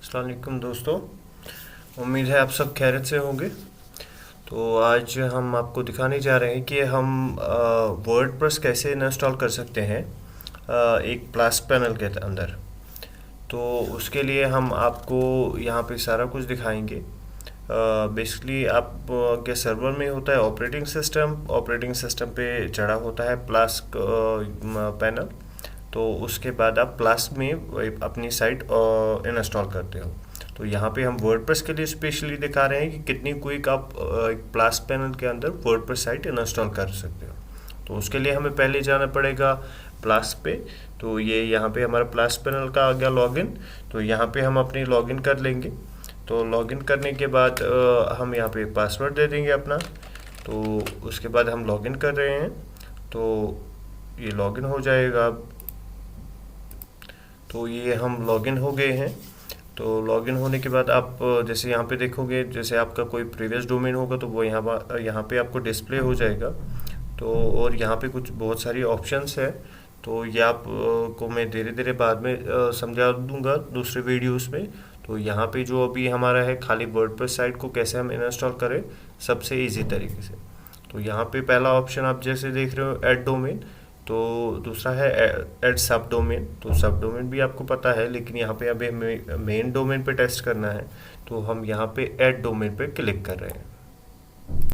अस्सलाम वालेकुम दोस्तों। उम्मीद है आप सब खैरियत से होंगे। तो आज हम आपको दिखाने जा रहे हैं कि हम वर्डप्रेस कैसे इंस्टॉल कर सकते हैं एक प्लस पैनल के अंदर। तो उसके लिए हम आपको यहाँ पे सारा कुछ दिखाएंगे। बेसिकली आप के सर्वर में होता है ऑपरेटिंग सिस्टम पे चढ़ा होता है प्लस पैनल। तो उसके बाद आप प्लस में अपनी साइट इंस्टॉल करते हो। तो यहाँ पे हम वर्डप्रेस के लिए स्पेशली दिखा रहे हैं कि कितनी क्विक आप एक प्लस पैनल के अंदर वर्डप्रेस साइट इंस्टॉल कर सकते हो। तो उसके लिए हमें पहले जाना पड़ेगा प्लस पे। तो ये यहाँ पे हमारा प्लस पैनल का आ गया लॉगिन। तो यहाँ पे हम अपनी लॉगिन कर लेंगे। तो लॉगिन करने के बाद हम यहाँ पे पासवर्ड दे देंगे अपना। तो उसके बाद हम लॉगिन कर रहे हैं। तो ये लॉगिन हो जाएगा। तो ये हम लॉगिन हो गए हैं। तो लॉगिन होने के बाद आप जैसे यहाँ पे देखोगे, जैसे आपका कोई प्रीवियस डोमेन होगा तो वो यहाँ पे आपको डिस्प्ले हो जाएगा। तो और यहाँ पे कुछ बहुत सारी ऑप्शंस है। तो ये आप को मैं धीरे धीरे बाद में समझा दूंगा दूसरे वीडियोस में। तो यहाँ पे जो अभी हमारा है खाली वर्डप्रेस साइट को कैसे हम इंस्टॉल करें सबसे इजी तरीके से। तो यहाँ पे पहला ऑप्शन आप जैसे देख रहे हो ऐड डोमेन। तो दूसरा है ऐड सब डोमेन। तो सब डोमेन भी आपको पता है, लेकिन यहाँ पे अभी मेन डोमेन पे टेस्ट करना है। तो हम यहाँ पे ऐड डोमेन पे क्लिक कर रहे हैं।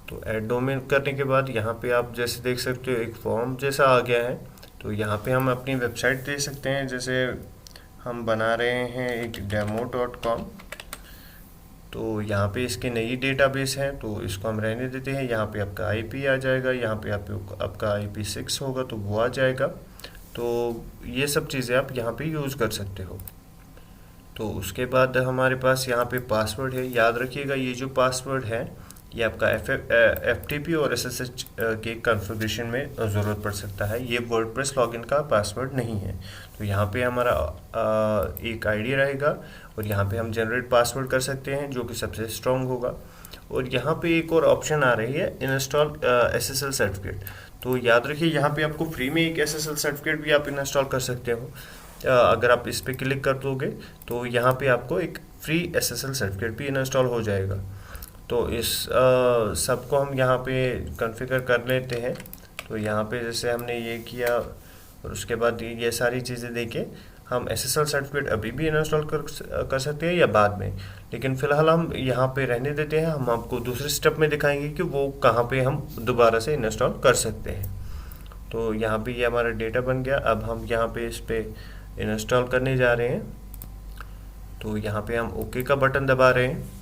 तो ऐड डोमेन करने के बाद यहाँ पे आप जैसे देख सकते हो एक फॉर्म जैसा आ गया है। तो यहाँ पे हम अपनी वेबसाइट दे सकते हैं। जैसे हम बना रहे हैं एक demo.com। तो यहाँ पे इसके नई डेटाबेस है तो इसको हम रहने देते हैं। यहाँ पे आपका आईपी आ जाएगा, यहाँ पे आपका IP6 होगा तो वो आ जाएगा। तो ये सब चीज़ें आप यहाँ पे यूज़ कर सकते हो। तो उसके बाद हमारे पास यहाँ पे पासवर्ड है। याद रखिएगा ये जो पासवर्ड है ये आपका FTP और SSH के कॉन्फ़िगरेशन में ज़रूरत पड़ सकता है। ये वर्डप्रेस लॉगिन का पासवर्ड नहीं है। तो यहाँ पे हमारा एक आईडी रहेगा और यहाँ पे हम जनरेट पासवर्ड कर सकते हैं जो कि सबसे स्ट्रॉन्ग होगा। और यहाँ पे एक और ऑप्शन आ रही है इंस्टॉल SSL सर्टिफिकेट। तो याद रखिए यहाँ पे आपको फ्री में एक SSL सर्टिफिकेट भी आप इंस्टॉल कर सकते हो। अगर आप इस पर क्लिक कर दोगे तो यहाँ पे आपको एक फ्री SSL सर्टिफिकेट भी इंस्टॉल हो जाएगा। तो इस सबको हम यहाँ पे कॉन्फ़िगर कर लेते हैं। तो यहाँ पे जैसे हमने ये किया और उसके बाद ये सारी चीज़ें देके हम SSL सर्टिफिकेट अभी भी इंस्टॉल कर सकते हैं या बाद में, लेकिन फ़िलहाल हम यहाँ पे रहने देते हैं। हम आपको दूसरे स्टेप में दिखाएंगे कि वो कहाँ पे हम दोबारा से इंस्टॉल कर सकते हैं। तो यहाँ पे ये हमारा डेटा बन गया। अब हम यहाँ पे इस पे इंस्टॉल करने जा रहे हैं। तो यहाँ पे हम ओके का बटन दबा रहे हैं।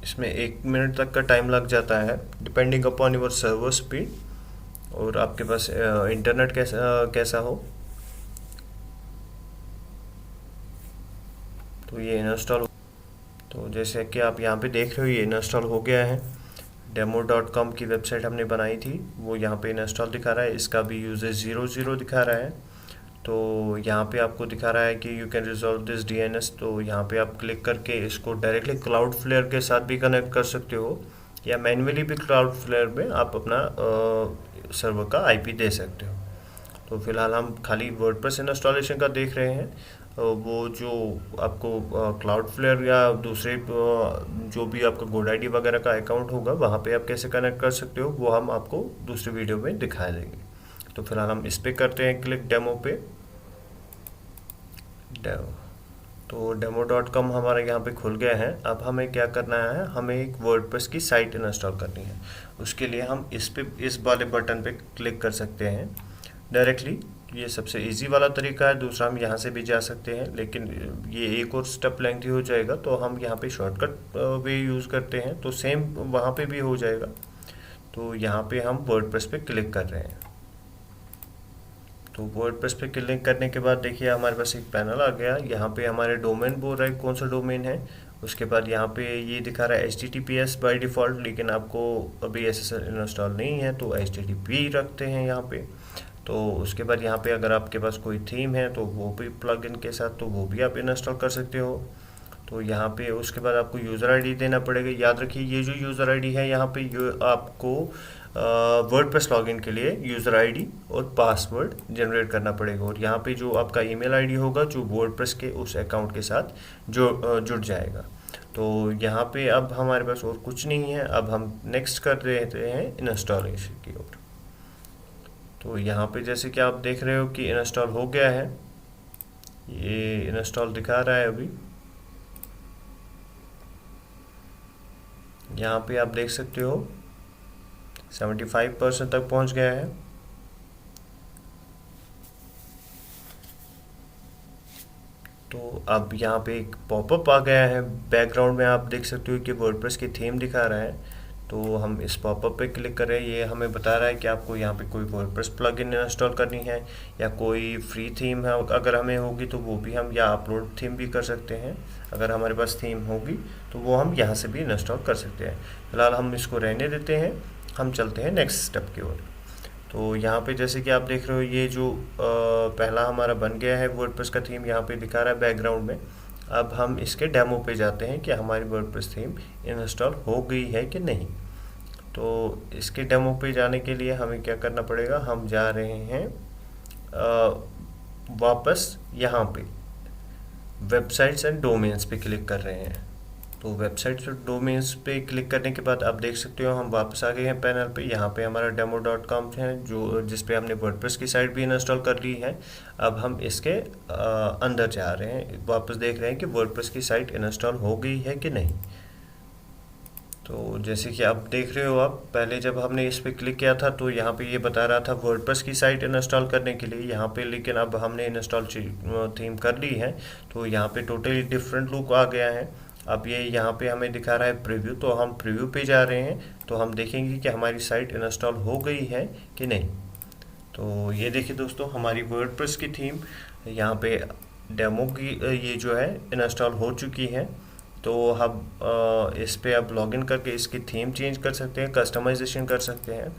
इसमें 1 मिनट तक का टाइम लग जाता है depending upon your server speed और आपके पास इंटरनेट कैसा हो। तो ये इंस्टॉल, तो जैसे कि आप यहाँ पे देख रहे हो ये इंस्टॉल हो गया है। demo.com की वेबसाइट हमने बनाई थी वो यहाँ पे इंस्टॉल दिखा रहा है। इसका भी यूजर 00 दिखा रहा है। तो यहाँ पे आपको दिखा रहा है कि you can resolve this DNS। तो यहाँ पे आप क्लिक करके इसको डायरेक्टली क्लाउडफ्लेयर के साथ भी कनेक्ट कर सकते हो या मैन्युअली भी क्लाउडफ्लेयर में आप अपना सर्वर का IP दे सकते हो। तो फिलहाल हम खाली वर्डप्रेस इंस्टॉलेशन का देख रहे हैं। वो जो आपको क्लाउडफ्लेयर या दूसरे जो भी आपका GoDaddy वगैरह का अकाउंट होगा वहाँ पे आप कैसे कनेक्ट कर सकते हो वो हम आपको दूसरी वीडियो में दिखा देंगे। तो फिलहाल हम इस पे करते हैं क्लिक डेमो पे। तो demo.com हमारा यहाँ पे खुल गया है। अब हमें क्या करना है, हमें एक वर्डप्रेस की साइट इंस्टॉल करनी है। उसके लिए हम इस वाले बटन पे क्लिक कर सकते हैं डायरेक्टली। ये सबसे इजी वाला तरीका है। दूसरा हम यहाँ से भी जा सकते हैं, लेकिन ये एक और स्टेप लेंथी हो जाएगा तो हम यहाँ पे शॉर्टकट वे यूज़ करते हैं। तो सेम वहाँ पे भी हो जाएगा। तो यहाँ पे हम वर्डप्रेस पे क्लिक कर रहे हैं। तो वर्डप्रेस पे क्लिक करने के बाद देखिए हमारे पास एक पैनल आ गया। यहाँ पे हमारे डोमेन बोल रहा है कौन सा डोमेन है। उसके बाद यहाँ पे ये दिखा रहा है HTTPS बाय डिफ़ॉल्ट, लेकिन आपको अभी SSL इंस्टॉल नहीं है तो HTTP रखते हैं यहाँ पे। तो उसके बाद यहाँ पे अगर आपके पास कोई थीम है तो वो भी प्लगइन के साथ तो वो भी आप इंस्टॉल कर सकते हो। तो यहाँ पे उसके बाद आपको यूज़र आईडी देना पड़ेगा। याद रखिए ये जो यूज़र आईडी है यहाँ पे आपको वर्डप्रेस लॉगिन के लिए यूज़र आईडी और पासवर्ड जनरेट करना पड़ेगा, और यहाँ पे जो आपका ईमेल आईडी होगा जो वर्डप्रेस के उस अकाउंट के साथ जो जुड़ जाएगा। तो यहाँ पे अब हमारे पास और कुछ नहीं है, अब हम नेक्स्ट कर रहे हैं इंस्टॉलेशन की ओर। तो यहाँ पे जैसे कि आप देख रहे हो कि इंस्टॉल हो गया है, ये इंस्टॉल दिखा रहा है अभी। यहाँ पे आप देख सकते हो 75% तक पहुँच गया है। तो अब यहाँ पे एक पॉपअप आ गया है, बैकग्राउंड में आप देख सकते हो कि वर्डप्रेस की थीम दिखा रहा है। तो हम इस पॉपअप पे क्लिक कर रहे हैं, ये हमें बता रहा है कि आपको यहाँ पे कोई वर्डप्रेस प्लगइन इंस्टॉल करनी है या कोई फ्री थीम है अगर हमें होगी तो वो भी हम, या अपलोड थीम भी कर सकते हैं। अगर हमारे पास थीम होगी तो वो हम यहाँ से भी इंस्टॉल कर सकते हैं। फिलहाल हम इसको रहने देते हैं, हम चलते हैं नेक्स्ट स्टेप की ओर। तो यहाँ पे जैसे कि आप देख रहे हो ये जो पहला हमारा बन गया है वर्डप्रेस का थीम, यहाँ पे दिखा रहा है बैकग्राउंड में। अब हम इसके डेमो पे जाते हैं कि हमारी वर्डप्रेस थीम इंस्टॉल हो गई है कि नहीं। तो इसके डेमो पे जाने के लिए हमें क्या करना पड़ेगा, हम जा रहे हैं वापस यहाँ पे वेबसाइट्स एंड डोमेन्स पे क्लिक कर रहे हैं। तो वेबसाइट्स और डोमेन्स पे क्लिक करने के बाद आप देख सकते हो हम वापस आ गए हैं पैनल पे। यहाँ पे हमारा demo.com है जो जिस पे हमने वर्डप्रेस की साइट भी इंस्टॉल कर ली है। अब हम इसके अंदर जा रहे हैं, वापस देख रहे हैं कि वर्डप्रेस की साइट इंस्टॉल हो गई है कि नहीं। तो जैसे कि आप देख रहे हो, आप पहले जब हमने इस पर क्लिक किया था तो यहाँ पे ये बता रहा था वर्डप्रेस की साइट इंस्टॉल करने के लिए यहाँ पे, लेकिन अब हमने इंस्टॉल थीम कर ली है तो यहाँ पे टोटली डिफरेंट लुक आ गया है। अब ये यहाँ पे हमें दिखा रहा है प्रीव्यू, तो हम प्रीव्यू पे जा रहे हैं तो हम देखेंगे कि हमारी साइट इंस्टॉल हो गई है कि नहीं। तो ये देखिए दोस्तों, हमारी वर्डप्रेस की थीम यहाँ पे डेमो की ये जो है इंस्टॉल हो चुकी है। तो हम इस पे अब लॉगिन करके इसकी थीम चेंज कर सकते हैं, कस्टमाइजेशन कर सकते हैं।